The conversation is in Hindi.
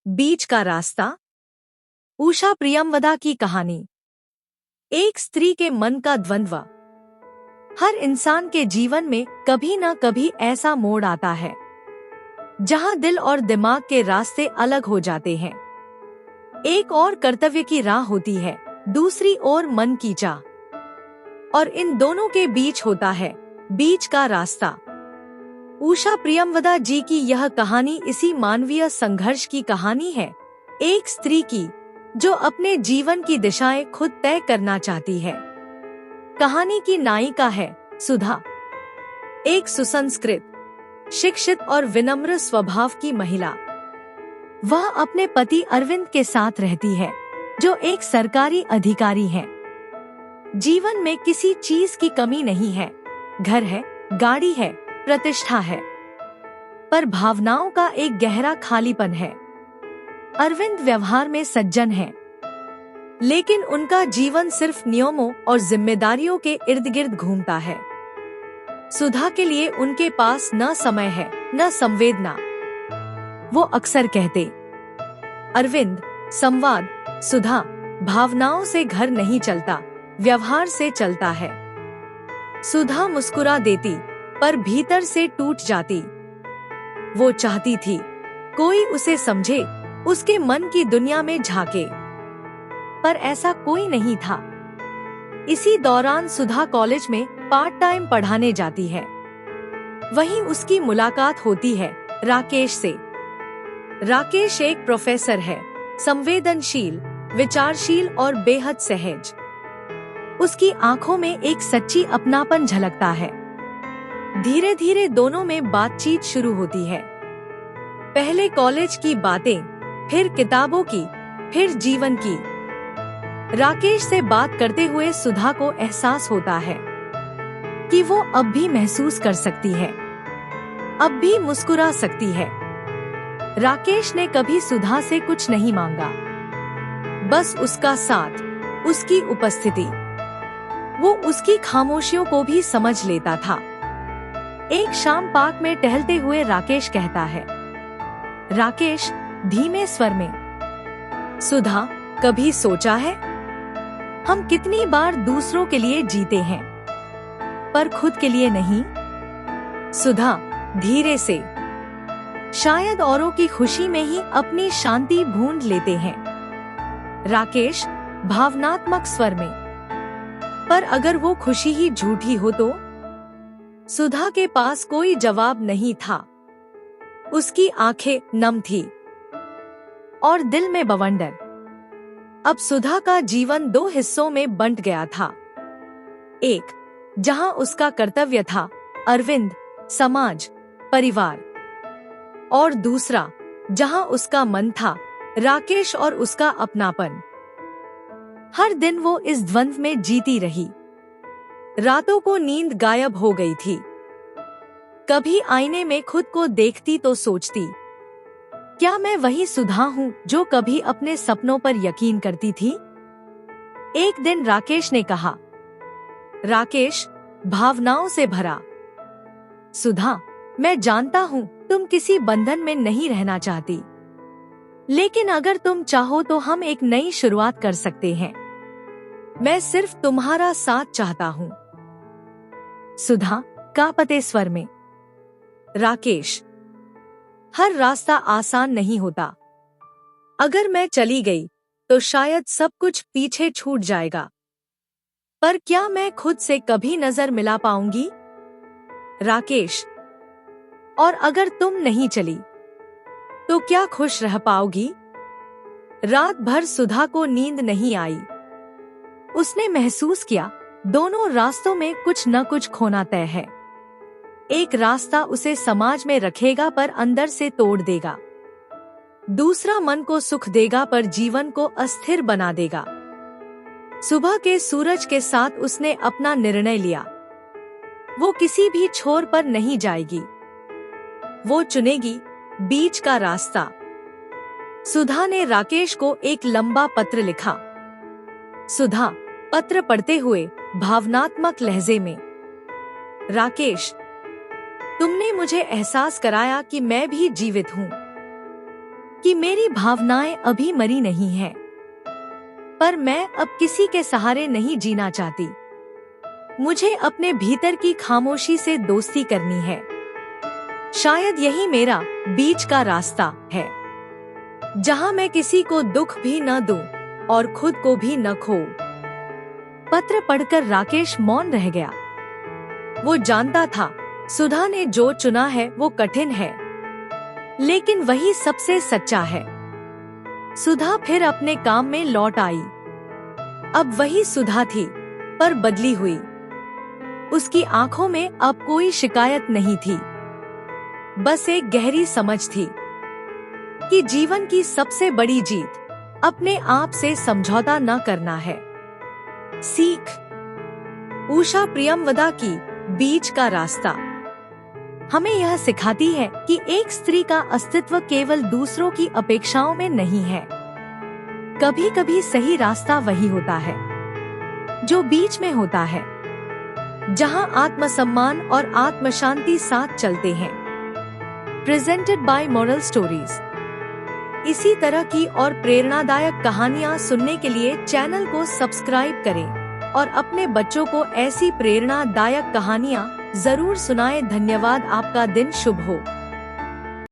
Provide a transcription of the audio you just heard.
बीच का रास्ता। उषा प्रियमवदा की कहानी। एक स्त्री के मन का द्वंद्व। हर इंसान के जीवन में कभी न कभी ऐसा मोड़ आता है जहां दिल और दिमाग के रास्ते अलग हो जाते हैं। एक और कर्तव्य की राह होती है, दूसरी ओर मन की चाह, और इन दोनों के बीच होता है बीच का रास्ता। उषा प्रियमवदा जी की यह कहानी इसी मानवीय संघर्ष की कहानी है, एक स्त्री की जो अपने जीवन की दिशाएं खुद तय करना चाहती है। कहानी की नायिका है सुधा, एक सुसंस्कृत, शिक्षित और विनम्र स्वभाव की महिला। वह अपने पति अरविंद के साथ रहती है, जो एक सरकारी अधिकारी हैं। जीवन में किसी चीज की कमी नहीं है, घर है, गाड़ी है, प्रतिष्ठा है, पर भावनाओं का एक गहरा खालीपन है। अरविंद व्यवहार में सज्जन है, लेकिन उनका जीवन सिर्फ नियमों और जिम्मेदारियों के इर्द गिर्द घूमता है। सुधा के लिए उनके पास न समय है, न संवेदना। वो अक्सर कहते, अरविंद, संवाद, सुधा, भावनाओं से घर नहीं चलता, व्यवहार से चलता है। सुधा मुस्कुरा देती, पर भीतर से टूट जाती। वो चाहती थी कोई उसे समझे, उसके मन की दुनिया में झांके, पर ऐसा कोई नहीं था। इसी दौरान सुधा कॉलेज में पार्ट टाइम पढ़ाने जाती है। वहीं उसकी मुलाकात होती है राकेश से। राकेश एक प्रोफेसर है, संवेदनशील, विचारशील और बेहद सहज। उसकी आंखों में एक सच्ची अपनापन झलकता है। धीरे धीरे दोनों में बातचीत शुरू होती है। पहले कॉलेज की बातें, फिर किताबों की, फिर जीवन की। राकेश से बात करते हुए सुधा को एहसास होता है कि वो अब भी महसूस कर सकती है, अब भी मुस्कुरा सकती है। राकेश ने कभी सुधा से कुछ नहीं मांगा, बस उसका साथ, उसकी उपस्थिति। वो उसकी खामोशियों को भी समझ लेता था। एक शाम पार्क में टहलते हुए राकेश कहता है, राकेश धीमे स्वर में, सुधा, कभी सोचा है हम कितनी बार दूसरों के लिए जीते हैं, पर खुद के लिए नहीं? सुधा धीरे से, शायद औरों की खुशी में ही अपनी शांति ढूंढ लेते हैं। राकेश भावनात्मक स्वर में, पर अगर वो खुशी ही झूठी हो तो? सुधा के पास कोई जवाब नहीं था। उसकी आंखें नम थी और दिल में बवंडर। अब सुधा का जीवन दो हिस्सों में बंट गया था। एक जहां उसका कर्तव्य था, अरविंद, समाज, परिवार, और दूसरा जहां उसका मन था, राकेश और उसका अपनापन। हर दिन वो इस द्वंद्व में जीती रही। रातों को नींद गायब हो गई थी। कभी आईने में खुद को देखती तो सोचती, क्या मैं वही सुधा हूँ जो कभी अपने सपनों पर यकीन करती थी? एक दिन राकेश ने कहा, राकेश भावनाओं से भरा, सुधा, मैं जानता हूँ तुम किसी बंधन में नहीं रहना चाहती, लेकिन अगर तुम चाहो तो हम एक नई शुरुआत कर सकते हैं। मैं सिर्फ तुम्हारा साथ चाहता हूँ। सुधा कांपते स्वर में, राकेश, हर रास्ता आसान नहीं होता। अगर मैं चली गई तो शायद सब कुछ पीछे छूट जाएगा, पर क्या मैं खुद से कभी नजर मिला पाऊंगी? राकेश, और अगर तुम नहीं चली तो क्या खुश रह पाओगी? रात भर सुधा को नींद नहीं आई। उसने महसूस किया दोनों रास्तों में कुछ न कुछ खोना तय है। एक रास्ता उसे समाज में रखेगा पर अंदर से तोड़ देगा। दूसरा मन को सुख देगा पर जीवन को अस्थिर बना देगा। सुबह के सूरज के साथ उसने अपना निर्णय लिया। वो किसी भी छोर पर नहीं जाएगी। वो चुनेगी बीच का रास्ता। सुधा ने राकेश को एक लंबा पत्र लिखा। सुधा पत्र पढ़ते हुए भावनात्मक लहजे में, राकेश, तुमने मुझे एहसास कराया कि मैं भी जीवित हूँ। कि मेरी भावनाएं अभी मरी नहीं हैं, पर मैं अब किसी के सहारे नहीं जीना चाहती। मुझे अपने भीतर की खामोशी से दोस्ती करनी है। शायद यही मेरा बीच का रास्ता है, जहां मैं किसी को दुख भी न दूं और खुद को भी न खोऊं। पत्र पढ़कर राकेश मौन रह गया। वो जानता था सुधा ने जो चुना है वो कठिन है, लेकिन वही सबसे सच्चा है। सुधा फिर अपने काम में लौट आई। अब वही सुधा थी, पर बदली हुई। उसकी आंखों में अब कोई शिकायत नहीं थी, बस एक गहरी समझ थी कि जीवन की सबसे बड़ी जीत अपने आप से समझौता न करना है। सीख। उषा प्रियमवदा की बीच का रास्ता हमें यह सिखाती है कि एक स्त्री का अस्तित्व केवल दूसरों की अपेक्षाओं में नहीं है। कभी कभी सही रास्ता वही होता है जो बीच में होता है, जहां आत्मसम्मान और आत्मशांति साथ चलते हैं। Presented by moral stories. इसी तरह की और प्रेरणादायक कहानियाँ सुनने के लिए चैनल को सब्सक्राइब करें और अपने बच्चों को ऐसी प्रेरणादायक कहानियाँ जरूर सुनाएं। धन्यवाद। आपका दिन शुभ हो।